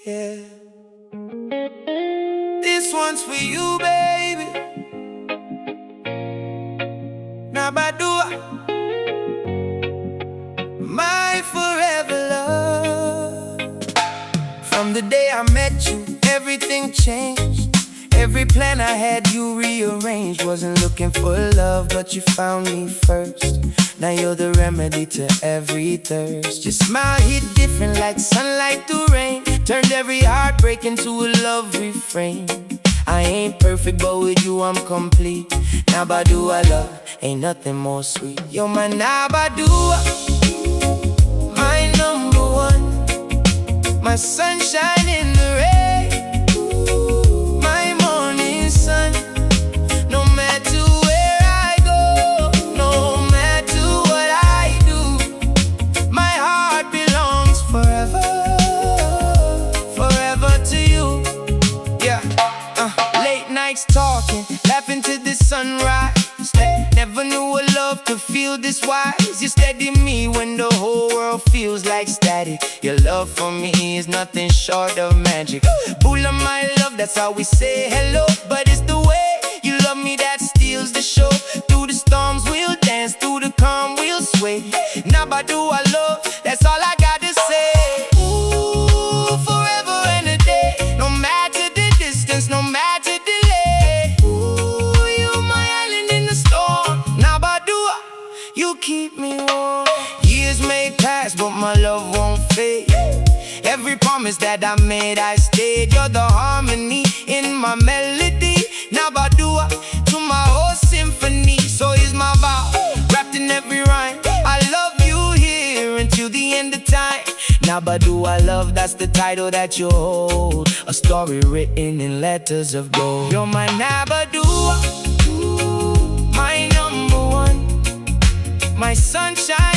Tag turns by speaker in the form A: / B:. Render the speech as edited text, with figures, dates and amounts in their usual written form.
A: Yeah. This one's for you, baby. Naba Dua, my forever love. From the day I met you, everything changed. Every plan I had you rearranged. Wasn't looking for love, but you found me first. Now you're the remedy to every thirst. Your smile hit different like sunlight through rain. Turned every heartbreak into a love refrain. I ain't perfect, but with you I'm complete. Naba Dua love, ain't nothing more sweet. You're my Naba Dua, my number one, my sunshine in the rain, my morning sun. No matter where I go, no matter what I do, my heart belongs forever, forever to you. Yeah. Late nights talking, laughing to the sunrise. Never knew a love could feel this wise. You steady me when the whole world feels like static. Your love for me is nothing short of magic. Bula my love, that's how we say hello. But it's the way you love me that steals the show. Through the storms we'll dance, through the calm we'll sway. Naba Dua love, that's all I got to say. Ooh, forever and a day, no matter the distance, no matter delay. Ooh, you're my island in the storm. Naba Dua, you keep me warm. Years may pass, but my love won't fade. Every promise that I made, I stayed. You're the harmony in my melody. Naba Dua to my whole symphony. So is my vow, wrapped in every rhyme. I love you here until the end of time. Naba Dua love, that's the title that you hold. A story written in letters of gold. You're my Naba Dua, my number one, my sunshine